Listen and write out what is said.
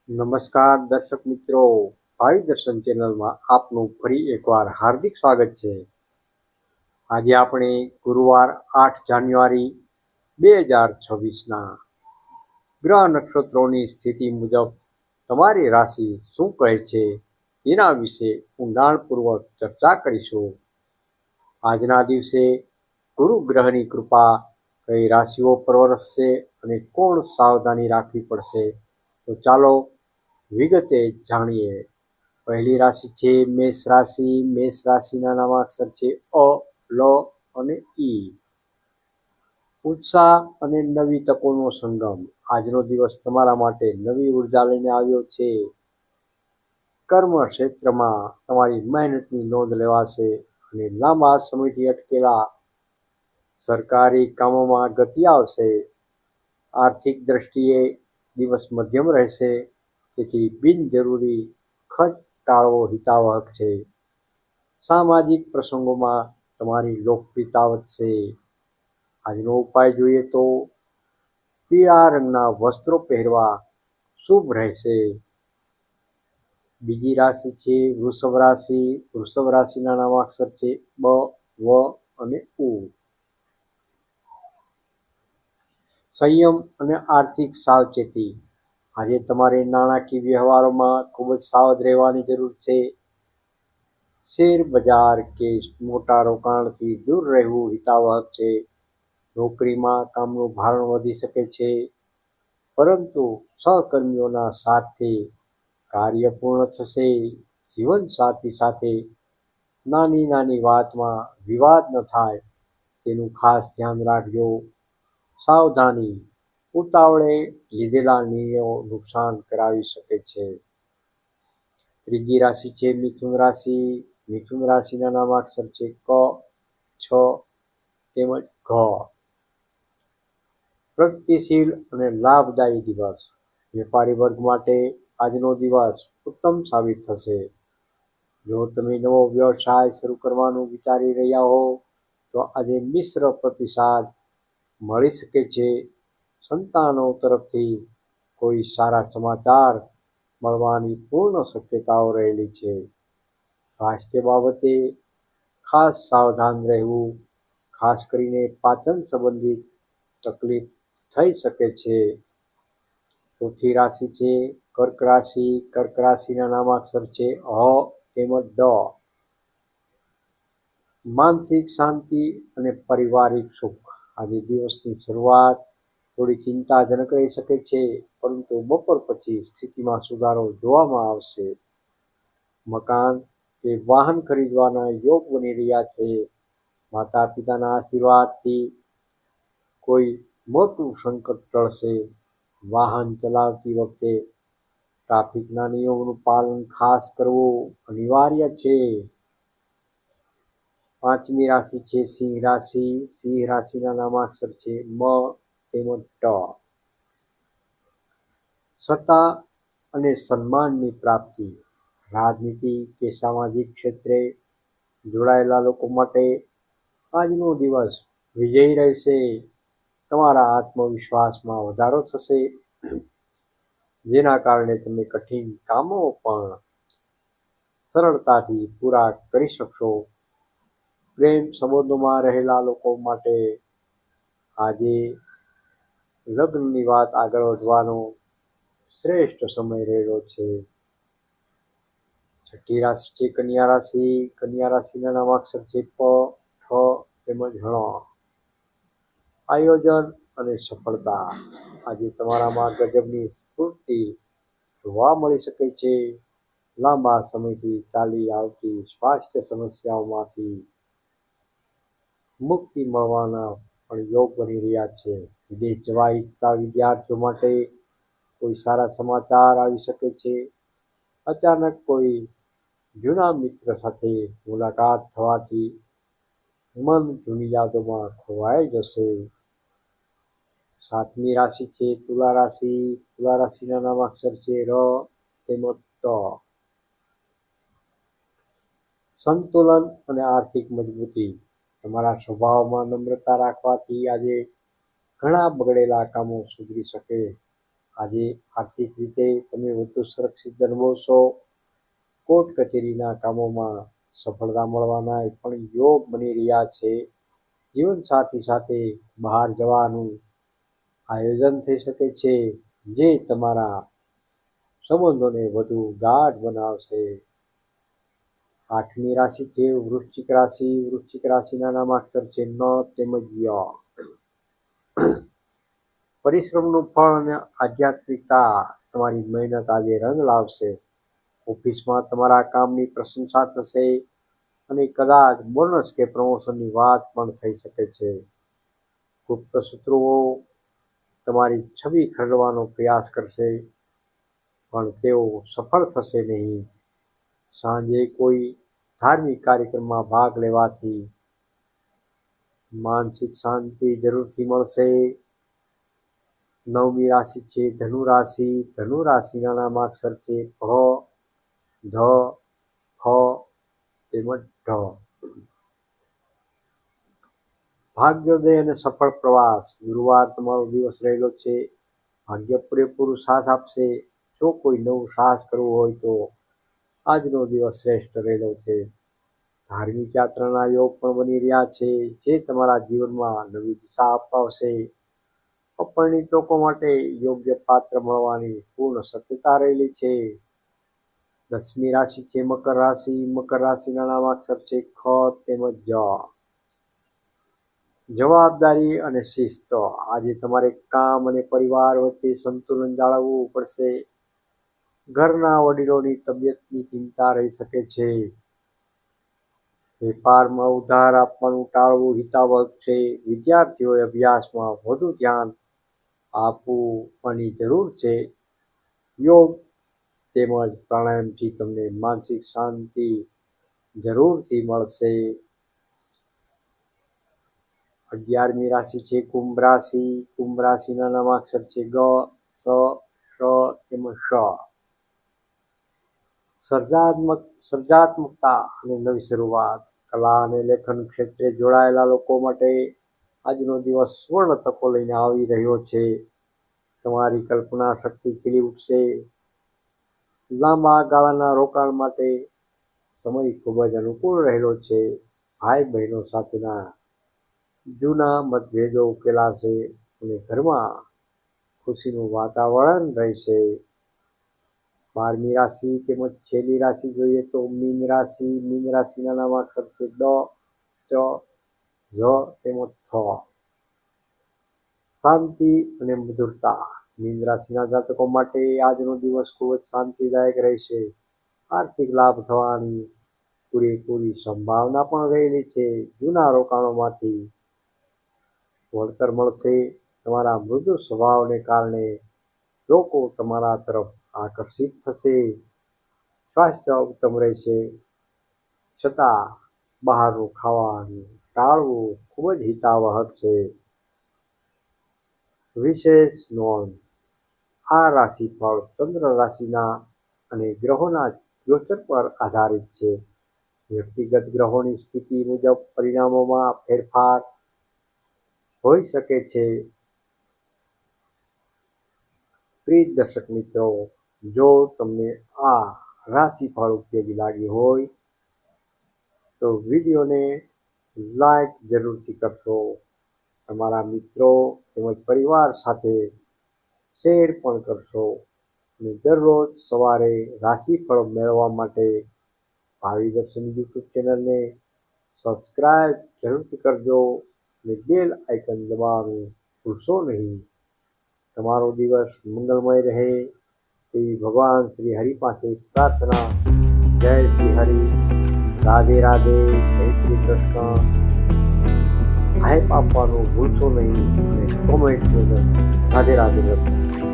નમસ્કાર દર્શક મિત્રો, ભાવિ દર્શન ચેનલમાં આપનું ફરી એકવાર હાર્દિક સ્વાગત છે. આજે આપણે ગુરુવાર 8 જાન્યુઆરી 2026ના ગ્રહ નક્ષત્રોની સ્થિતિ મુજબ તમારી રાશિ શું કહે છે તેના વિશે ઊંડાણપૂર્વક ચર્ચા કરીશું. આજના દિવસે ગુરુ ગ્રહની કૃપા કઈ રાશિઓ પર વરસશે અને કોણ સાવધાની રાખવી પડશે, તો ચાલો વિગતે જાણીએ. પહેલી રાશિ છે મેષ રાશિ. મેષ રાશિના નામાક્ષર છે અ, લ અને ઈ. ઉત્સાહ અને નવી તકોનો સંગમ. આજનો દિવસ તમારા માટે નવી ઉર્જા લઈને આવ્યો છે. કર્મ ક્ષેત્રમાં તમારી મહેનતની નોંધ લેવાશે અને લાંબા સમયથી અટકેલા સરકારી કામોમાં ગતિ આવશે. આર્થિક દ્રષ્ટિએ દિવસ મધ્યમ રહેશે, તેથી બિનજરૂરી ખર્ચ ટાળવો હિતાવહ છે. સામાજિક પ્રસંગોમાં તમારી લોકપ્રિયતા વધશે. આજનો ઉપાય જોઈએ તો પીળા રંગના વસ્ત્રો પહેરવા શુભ રહેશે. બીજી રાશિ છે વૃષભ રાશિ. વૃષભ રાશિના નામાક્ષર છે બ, વ અને ઉ. સંયમ અને આર્થિક સાવચેતી. આજે તમારે નાણાકીય વ્યવહારોમાં ખૂબ જ સાવધ રહેવાની જરૂર છે. શેર બજાર કે મોટા રોકાણથી દૂર રહેવું હિતાવહ છે. નોકરીમાં કામનું ભારણ વધી શકે છે, પરંતુ સહકર્મીઓના સાથથી કાર્ય પૂર્ણ થશે. જીવનસાથી સાથે નાની નાની વાતમાં વિવાદ ન થાય તેનું ખાસ ધ્યાન રાખજો. સાવધાની, ઉતાવળે લીધેલા નિર્ણયો નુકસાન કરાવી શકે છે. ત્રીજી રાશિ છે મિથુન રાશિ. મિથુન રાશિના નામાક્ષર છે ક, છ તેમજ ઘ. પ્રગતિશીલ અને લાભદાયી દિવસ. વેપારી વર્ગ માટે આજનો દિવસ ઉત્તમ સાબિત થશે. જો તમે નવો વ્યવસાય શરૂ કરવાનું વિચારી રહ્યા હો તો આજે મિશ્ર પ્રતિસાદ મળી શકે છે. સંતાનો તરફથી કોઈ સારા સમાચાર મળવાની પૂર્ણ શક્યતાઓ રહેલી છે. સ્વાસ્થ્ય બાબતે ખાસ સાવધાન રહેવું, ખાસ કરીને પાચન સંબંધિત તકલીફ થઈ શકે છે. ચોથી રાશિ છે કર્ક રાશિ. કર્ક રાશિના નામાક્ષર છે અ તેમજ ડ. માનસિક શાંતિ અને પારિવારિક સુખ. આજે દિવસની શરૂઆત થોડી ચિંતાજનક રહી શકે છે, પરંતુ બપોર પછી સ્થિતિમાં સુધારો જોવામાં આવશે. મકાન કે વાહન ખરીદવાના યોગ બની રહ્યા છે. માતા પિતાના આશીર્વાદથી કોઈ મોટું સંકટ ટળશે. વાહન ચલાવતી વખતે ટ્રાફિકના નિયમોનું પાલન ખાસ કરવું અનિવાર્ય છે. પાંચમી રાશિ છે સિંહ રાશિ. સિંહ રાશિના નામાક્ષર છે મ તેમજ ટ. સત્તા અને સન્માનની પ્રાપ્તિ. રાજનીતિ કે સામાજિક ક્ષેત્રે જોડાયેલા લોકો માટે આજનો દિવસ વિજયી રહેશે. તમારા આત્મવિશ્વાસમાં વધારો થશે, જેના કારણે તમે કઠિન કામો પણ સરળતાથી પૂરા કરી શકશો. પ્રેમ સંબંધોમાં રહેલા લોકો માટે આજે લગ્નની વાત આગળ વધવાનો શ્રેષ્ઠ સમય રહેલો છે. છઠ્ઠી રાશિ છે કન્યા રાશિ. કન્યા રાશિના નામાક્ષર છે પ, ઠ તેમજ ણ. આયોજન અને સફળતા. આજે તમારામાં ગજબની સ્ફૂર્તિ જોવા મળી શકે છે. લાંબા સમયથી ચાલી આવતી સ્વાસ્થ્ય સમસ્યાઓમાંથી મુક્તિ મળવાના પણ યોગ બની રહ્યા છે. વિદેશ જવા ઈચ્છતા વિદ્યાર્થીઓ માટે કોઈ સારા સમાચાર આવી શકે છે. અચાનક કોઈ જૂના મિત્ર સાથે મુલાકાત થવાથી મન જૂની યાદોમાં ખોવાઈ જશે. સાતમી રાશિ છે તુલા રાશિ. તુલા રાશિના નામાક્ષર છે ર તેમજ ત. સંતુલન અને આર્થિક મજબૂતી. તમારા સ્વભાવમાં નમ્રતા રાખવાથી આજે ઘણા બગડેલા કામો સુધરી શકે. આજે આર્થિક રીતે તમે વધુ સુરક્ષિત અનુભવશો. કોર્ટ કચેરીના કામોમાં સફળતા મળવાના પણ યોગ બની રહ્યા છે. જીવનસાથી સાથે બહાર જવાનું આયોજન થઈ શકે છે, જે તમારા સંબંધોને વધુ ગાઢ બનાવશે. 8મી રાશિ છે વૃશ્ચિક રાશિ. વૃશ્ચિક રાશિના નામાક્ષર છે ન તેમજ ય. પરિશ્રમનું ફળ અને આધ્યાત્મિકતા તમારી મહેનત આજે રંગ લાવશે. ઓફિસમાં તમારા કામની પ્રશંસા થશે અને કદાચ બોનસ કે પ્રમોશનની વાત પણ થઈ શકે છે. ગુપ્ત શત્રુઓ તમારી છબી ખરડવાનો પ્રયાસ કરશે, પણ તેઓ સફળ થશે નહીં. સાંજે કોઈ ધાર્મિક કાર્યક્રમમાં ભાગ લેવાથી માનસિક શાંતિ જરૂરથી મળશે. 9મી રાશિ છે ધનુ રાશિ. ધનુ રાશિના નામાક્ષર છે ભ, ધ, ફ તેમજ ઢ. ભાગ્યોદય અને સફળ પ્રવાસ. ગુરુવાર તમારો દિવસ રહેલો છે. ભાગ્ય પૂરેપૂરું સાથ આપશે. જો કોઈ નવું સાહસ કરવું હોય તો આજનો દિવસ શ્રેષ્ઠ રહેલો છે. ધાર્મિક યાત્રાના યોગ પણ બની રહ્યા છે, જે તમારા જીવનમાં નવી દિશા અપાવશે. અપરિણિત લોકો માટે યોગ્ય પાત્ર મળવાની પૂર્ણ શક્યતા રહેલી છે. 10મી રાશિ છે મકર રાશિ. મકર રાશિના નામાક્ષર છે ખ તેમજ જ. જવાબદારી અને શિસ્ત. આજે તમારે કામ અને પરિવાર વચ્ચે સંતુલન જાળવવું પડશે. ઘરના વડીલોની તબિયતની ચિંતા રહી શકે છે. વેપારમાં ઉધાર આપવાનું ટાળવું હિતાવહ છે. વિદ્યાર્થીઓએ અભ્યાસમાં વધુ ધ્યાન આપવાની જરૂર છે. યોગ તેમજ પ્રાણાયામથી તમને માનસિક શાંતિ જરૂરથી મળશે. 11મી રાશિ છે કુંભ રાશિ. કુંભ રાશિના નામાક્ષર છે ગ, સ, શ તેમજ શ. સર્જનાત્મકતા અને નવી શરૂઆત. કલા અને લેખન ક્ષેત્રે જોડાયેલા લોકો માટે આજનો દિવસ સુવર્ણ તકો લઈને આવી રહ્યો છે. તમારી કલ્પના શક્તિ ખીલી ઉઠશે. લાંબા ગાળાના રોકાણ માટે સમય ખૂબ જ અનુકૂળ રહેલો છે. ભાઈ બહેનો સાથેના જૂના મતભેદો ઉકેલાશે અને ઘરમાં ખુશીનું વાતાવરણ રહેશે. 12મી રાશિ તેમજ છેલ્લી રાશિ જોઈએ તો મીન રાશિ. મીન રાશિના નામાક્ષર છે ડ, ચ, ઝ તેમજ થ. શાંતિ અને મધુરતા. મીન રાશિના જાતકો માટે આજનો દિવસ ખૂબ જ શાંતિદાયક રહેશે. આર્થિક લાભ થવાની પૂરેપૂરી સંભાવના પણ રહેલી છે. જૂના રોકાણોમાંથી વળતર મળશે. તમારા મૃદુ સ્વભાવને કારણે લોકો તમારા તરફ આકર્ષિત થશે. સ્વાસ્થ્ય ઉત્તમ રહેશે, છતાં બહારનું ખાવાનું ટાળવું ખૂબ જ હિતાવહ છે. વિશેષ નોંધ: આ રાશિફળ ચંદ્ર રાશિના અને ગ્રહોના ગોચર પર આધારિત છે. વ્યક્તિગત ગ્રહોની સ્થિતિ મુજબ પરિણામોમાં ફેરફાર હોઈ શકે છે. પ્રિય દર્શક મિત્રો, જો તમને આ રાશિફળ ઉપયોગી લાગ્યું હોય તો વિડીયોને લાઈક જરૂરથી કરશો. તમારા મિત્રો તેમજ પરિવાર સાથે શેર પણ કરશો અને દરરોજ સવારે રાશિફળ મેળવવા માટે ભાવિ દર્શન યુટ્યુબ ચેનલને સબસ્ક્રાઈબ જરૂરથી કરજો અને બેલ આઇકન દબાવવાનું ભૂલશો નહીં. તમારો દિવસ મંગલમય રહે તેવી ભગવાન શ્રી હરિ પાસે પ્રાર્થના. જય શ્રી હરિ. રાધે રાધે. જય શ્રી કૃષ્ણ. હાઈપ આપવાનું ભૂલશો નહીં અને કોમેન્ટ રાધે રાધે લખો.